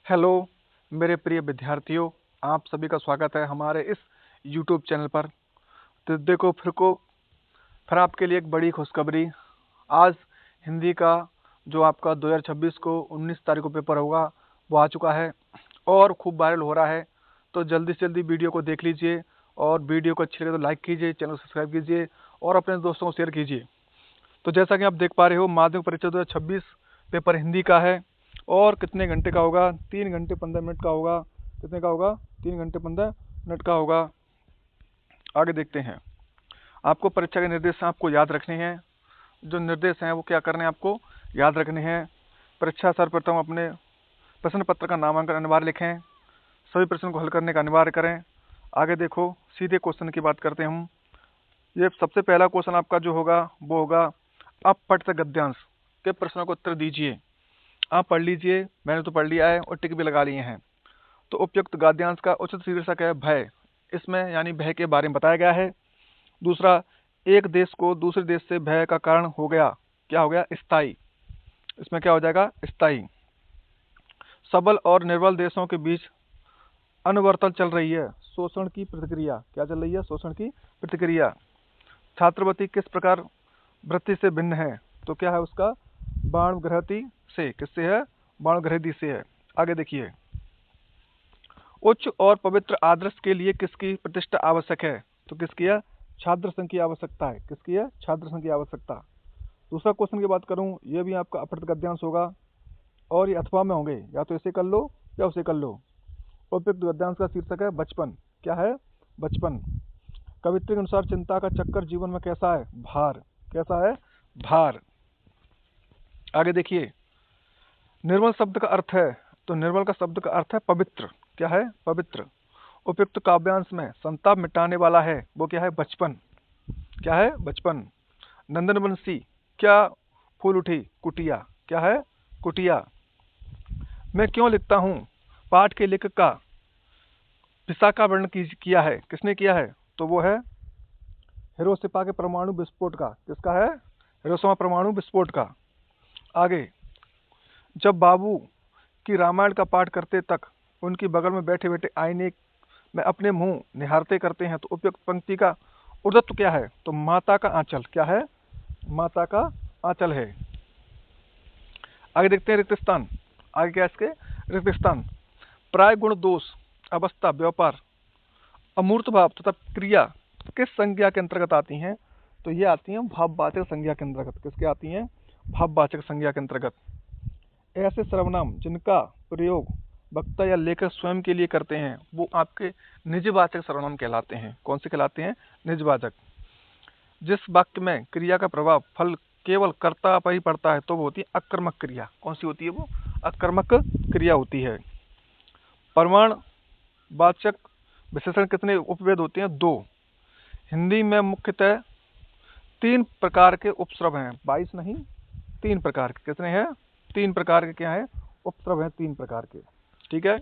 Hello मेरे प्रिय विद्यार्थियों, आप सभी का स्वागत है हमारे इस YouTube चैनल पर। तो देखो फिर आपके लिए एक बड़ी खुशखबरी। आज हिंदी का जो आपका 2026 को 19 तारीख को पेपर होगा वो आ चुका है और खूब वायरल हो रहा है। तो जल्दी से जल्दी वीडियो को देख लीजिए और वीडियो को अच्छी लगे तो लाइक कीजिए, चैनल को सब्सक्राइब कीजिए और अपने दोस्तों को शेयर कीजिए। तो जैसा कि आप देख पा रहे हो, माध्यमिक परीक्षा 2026 पेपर हिंदी का है और कितने घंटे का होगा? 3 घंटे 15 मिनट का होगा। कितने का होगा? 3 घंटे 15 मिनट का होगा। आगे देखते हैं। आपको परीक्षा के निर्देश आपको याद रखने हैं। जो निर्देश हैं वो क्या करने हैं? आपको याद रखने हैं। परीक्षा सर्वप्रथम अपने प्रश्न पत्र का नामांकन अनिवार्य लिखें। सभी प्रश्न को हल करने का अनिवार्य करें। आगे देखो, सीधे क्वेश्चन की बात करते हैं हम। ये सबसे पहला क्वेश्चन आपका जो होगा वो होगा, आप पठ्य गद्यांश के प्रश्नों को उत्तर दीजिए। आप पढ़ लीजिए, मैंने तो पढ़ लिया है और टिक भी लगा लिए हैं। तो उपयुक्त गद्यांश का उचित शीर्षक है भय। इसमें यानी भय के बारे में बताया गया है। दूसरा, एक देश को दूसरे देश से भय का कारण हो गया, क्या हो गया? स्थायी। इसमें क्या हो जाएगा? स्थायी। सबल और निर्बल देशों के बीच अनवर्तन चल रही है, शोषण की प्रतिक्रिया। क्या चल रही है? शोषण की प्रतिक्रिया। छात्रवृत्ति किस प्रकार वृत्ति से भिन्न है? तो क्या है उसका? बाणगृहति से। किससे है? बाणगृहति से है। आगे देखिए, उच्च और पवित्र आदर्श के लिए किसकी प्रतिष्ठा आवश्यक है? तो किसकी है? छात्र संघ की आवश्यकता है। किसकी है? छात्र संघ की आवश्यकता। दूसरा क्वेश्चन की बात करूं, यह भी आपका अपठित गद्यांश होगा और ये अथवा में होंगे, या तो इसे कर लो या उसे कर लो। उपयुक्त गद्यांश का शीर्षक है बचपन। क्या है? बचपन। कवित्री के अनुसार चिंता का चक्कर जीवन में कैसा है? भार। कैसा है? भार। आगे देखिए, निर्मल शब्द का अर्थ है, तो निर्मल का शब्द का अर्थ है पवित्र। क्या है? पवित्र। उपयुक्त काव्यांश में संताप मिटाने वाला है, वो क्या है? बचपन। क्या है? बचपन। नंदनवंशी क्या फूल उठी? कुटिया। क्या है? कुटिया। मैं क्यों लिखता हूँ? पाठ के लेखक का विशाखा वर्णन किया है। किसने किया है? तो वो है हिरोशिमा के परमाणु विस्फोट का। किसका है? हिरोशिमा परमाणु विस्फोट का। आगे, जब बाबू की रामायण का पाठ करते तक उनकी बगल में बैठे बैठे आईने में अपने मुंह निहारते करते हैं, तो उपयुक्त पंक्ति का उर्दत्व क्या है? तो माता का आंचल। क्या है? माता का आंचल है। आगे देखते हैं रिक्त स्थान। आगे क्या है इसके? रिक्त स्थान। प्राय गुण दोष अवस्था व्यापार अमूर्त भाव तथा क्रिया किस संज्ञा के अंतर्गत आती हैं? तो ये आती हैं भाववाचक संज्ञा के अंतर्गत। किसके आती हैं? भाववाचक संज्ञा के अंतर्गत। ऐसे सर्वनाम जिनका प्रयोग वक्ता या लेखक स्वयं के लिए करते हैं वो आपके निजवाचक सर्वनाम कहलाते हैं। कौन से कहलाते हैं? निजवाचक। जिस वाक्य में क्रिया का प्रभाव फल केवल कर्ता पर ही पड़ता है तो वो होती है अकर्मक क्रिया। कौन सी होती है वो? अकर्मक क्रिया होती है। प्रमाणवाचक विशेषण कितने उपभेद होते हैं? 2। हिंदी में मुख्यतः 3 प्रकार के उपस्रव हैं, 22 नहीं, 3 प्रकार के। कितने हैं? 3 प्रकार के। क्या है? उपस्रव हैं 3 प्रकार के। ठीक है।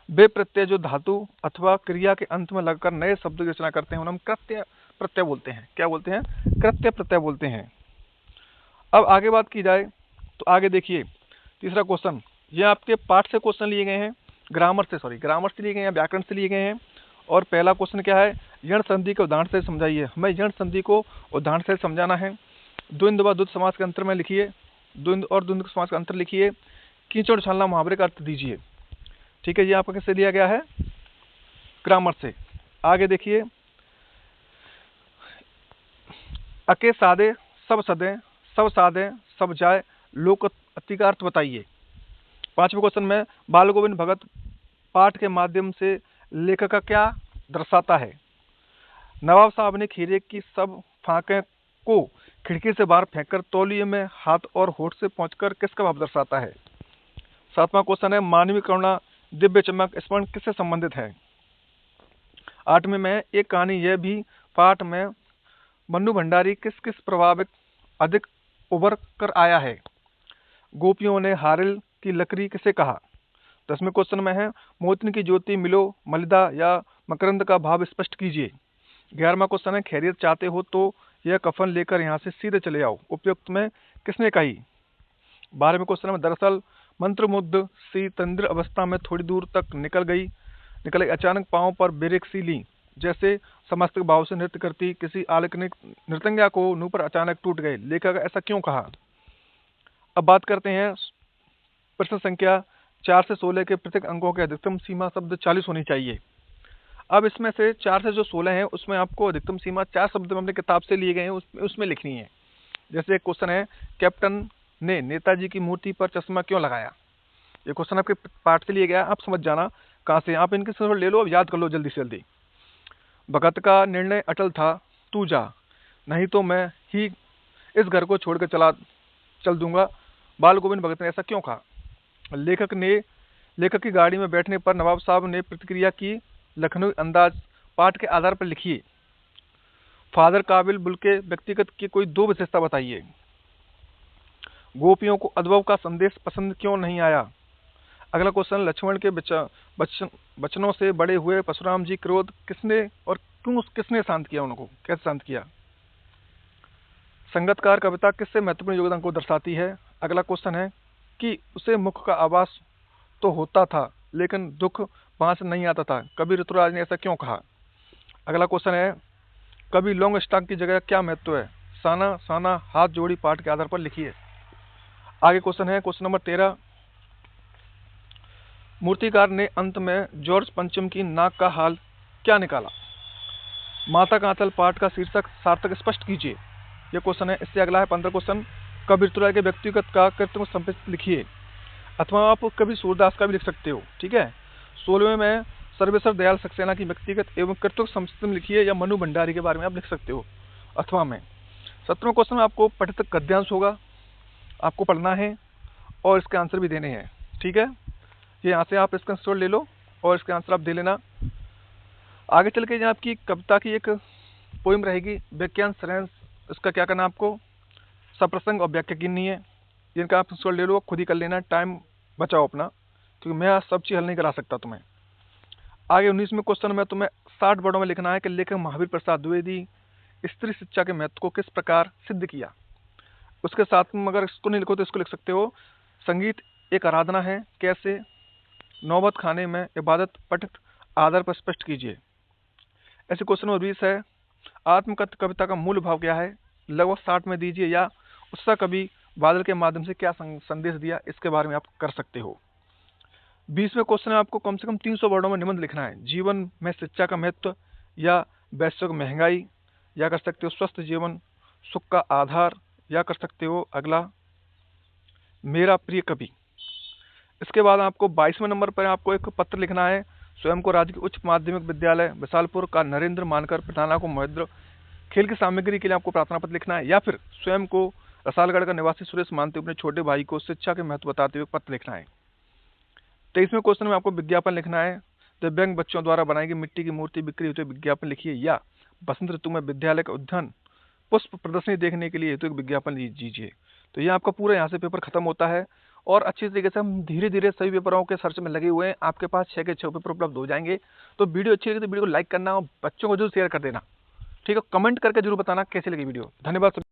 वे प्रत्यय जो धातु अथवा क्रिया के अंत में लगकर नए शब्दों की रचना करते हैं उन्हें हम कृत्य प्रत्यय बोलते हैं। क्या बोलते हैं? कृत्य प्रत्यय बोलते हैं। अब आगे बात की जाए तो आगे देखिए, तीसरा क्वेश्चन। ये आपके पाठ से क्वेश्चन लिए गए हैं, ग्रामर से लिए गए हैं, व्याकरण से लिए गए हैं। और पहला क्वेश्चन क्या है? यण संधि को उदाहरण से समझाइए। हमें यण संधि को उदाहरण से समझाना है। द्वंद्व व द्वंद्व समास के अंतर में लिखिए, द्वंद्व और द्वंद्व समास का अंतर लिखिए। कीचड़ उछालना मुहावरे का अर्थ दीजिए। ठीक है, ये आपका किससे लिया गया है? ग्रामर से। आगे देखिए, अके सादे सब सदे सब सादे सब जाए लोक अति का अर्थ बताइए। पांचवें क्वेश्चन में बाल गोविंद भगत पाठ के माध्यम से लेखक का क्या दर्शाता है? नवाब साहब ने खीरे की सब फाके को खिड़की से बाहर फेंककर तौलिए में हाथ और होठ से पहुंचकर किसका भाव दर्शाता है? सातवां क्वेश्चन है मानवीय करुणा दिव्य चमक स्मरण किससे संबंधित है? आठवें में एक कहानी यह भी पाठ में मन्नू भंडारी किस किस प्रभावित अधिक उभर कर आया है? गोपियों ने हारिल की लकड़ी किसे कहा? 10वें क्वेश्चन में है मोतिन की ज्योति मिलो मलिदा या मकरंद का भाव स्पष्ट कीजिए। 11वां क्वेश्चन है खैरियत चाहते हो तो यह कफन लेकर यहाँ से सीधे चले आओ, उपयुक्त में किसने कही? 12वें क्वेश्चन में दरअसल मंत्रमुग्ध सी तंद्र अवस्था में थोड़ी दूर तक निकल गई। अचानक पांव पर ब्रेक सी ली, जैसे समस्त भाव से नृत्य करती किसी आलकनिक नृतंग्या को नूपुर अचानक टूट गए। लेखक ऐसा क्यों कहा? अब बात करते हैं प्रश्न संख्या 4 से 16 के प्रत्येक अंकों की अधिकतम सीमा शब्द 40 होनी चाहिए। अब इसमें से 4 से जो 16 है उसमें आपको अधिकतम सीमा 4 शब्द में अपने किताब से लिए गए हैं, उसमें लिखनी है। जैसे एक क्वेश्चन है, कैप्टन ने नेताजी की मूर्ति पर चश्मा क्यों लगाया? ये क्वेश्चन आपके पाठ से लिए गया, आप समझ जाना कहाँ से। आप इनके स्क्रीनशॉट ले लो, अब याद कर लो जल्दी से जल्दी। भगत का निर्णय अटल था, तू जा, नहीं तो मैं ही इस घर को छोड़कर चल दूंगा। बाल गोविंद भगत ने ऐसा क्यों कहा? लेखक की गाड़ी में बैठने पर नवाब साहब ने प्रतिक्रिया की, लखनऊ अंदाज पाठ के आधार पर लिखिए। फादर काबिल बुल के व्यक्तिगत की कोई 2 विशेषता बताइए। गोपियों को अनुभव का संदेश पसंद क्यों नहीं आया? अगला क्वेश्चन, लक्ष्मण के बचनों से बड़े हुए परशुराम जी क्रोध किसने शांत किया, उनको कैसे शांत किया? संगतकार कविता किससे महत्वपूर्ण योगदान को दर्शाती है? अगला क्वेश्चन है कि उसे मुख का आवास तो होता था लेकिन दुख वहां से नहीं आता था, कवि ऋतुराज ने ऐसा क्यों कहा? अगला क्वेश्चन है, कवि लॉन्ग स्टॉक की जगह क्या महत्व है? साना साना हाथ जोड़ी पाठ के आधार पर लिखिए। आगे क्वेश्चन है, क्वेश्चन नंबर 13, मूर्तिकार ने अंत में जॉर्ज पंचम की नाक का हाल क्या निकाला? माता का आंचल पाठ का शीर्षक सार्थक स्पष्ट कीजिए। यह क्वेश्चन है। इससे अगला है 15 क्वेश्चन, कवि ऋतुराज के व्यक्तिगत का कृत्य संक्षिप्त लिखिए, अथवा आप कवि सूरदास का भी लिख सकते हो, ठीक है। 16वें में सर्वेश्वर दयाल सक्सेना की व्यक्तिगत एवं कृत्य संक्षिप्त लिखिए, या मनु भंडारी के बारे में आप लिख सकते हो अथवा में। 17वें क्वेश्चन में आपको पठित गद्यांश होगा, आपको पढ़ना है और इसके आंसर भी देने हैं, ठीक है। ये यहाँ से आप इसका स्कोर ले लो और इसके आंसर आप दे लेना। आगे चल के यहाँ आपकी कविता की एक पोइम रहेगी, व्याख्यान श्रेयांश, इसका क्या करना आपको, सप्रसंग और व्याख्या गिननी है। जिनका आप स्कोर ले लो, खुद ही कर लेना, टाइम बचाओ अपना, क्योंकि मैं सब चीज़ हल नहीं करा सकता तुम्हें। आगे 19वें क्वेश्चन में तुम्हें 60 वर्डों में लिखना है कि लेखक महावीर प्रसाद द्विवेदी स्त्री शिक्षा के महत्व को किस प्रकार सिद्ध किया। उसके साथ में अगर इसको नहीं लिखो तो इसको लिख सकते हो, संगीत एक आराधना है, कैसे? नौबत खाने में इबादत पठित आधार पर स्पष्ट कीजिए। ऐसे क्वेश्चन नंबर 20 है, आत्मकथ्य कविता का मूल भाव क्या है? लगभग 60 में दीजिए, या उसका कवि बादल के माध्यम से क्या संदेश दिया, इसके बारे में आप कर सकते हो। 20वें क्वेश्चन है, आपको कम से कम 300 वर्डों में निबंध लिखना है। जीवन में शिक्षा का महत्व, या वैश्विक महंगाई, या कर सकते हो स्वस्थ जीवन सुख का आधार, या कर सकते हो अगला मेरा प्रिय कवि। इसके बाद आपको 22वें नंबर पर आपको एक पत्र लिखना है, स्वयं को राजकीय उच्च माध्यमिक विद्यालय विशालपुर का नरेंद्र मानकर पिताना को महेंद्र खेल की सामग्री के लिए आपको प्रार्थना पत्र लिखना है, या फिर स्वयं को रसालगढ़ का निवासी सुरेश मानते अपने छोटे भाई को शिक्षा के महत्व बताते हुए पत्र लिखना है। 23वें क्वेश्चन में आपको विज्ञापन लिखना है, दिव्यांग बच्चों द्वारा बनाई गई मिट्टी की मूर्ति बिक्री हेतु विज्ञापन लिखिए, या बसंत ऋतु में विद्यालय का उद्यान पुष्प प्रदर्शनी देखने के लिए हेतु विज्ञापन दीजिए। तो ये आपका पूरा यहाँ से पेपर खत्म होता है, और अच्छी तरीके से हम धीरे धीरे सभी पेपरों के सर्च में लगे हुए हैं। आपके पास 6 के 6 पेपर उपलब्ध हो जाएंगे। तो वीडियो अच्छी लगी तो वीडियो को लाइक करना और बच्चों को जरूर शेयर कर देना, ठीक है। कमेंट करके जरूर बताना कैसी लगी वीडियो। धन्यवाद।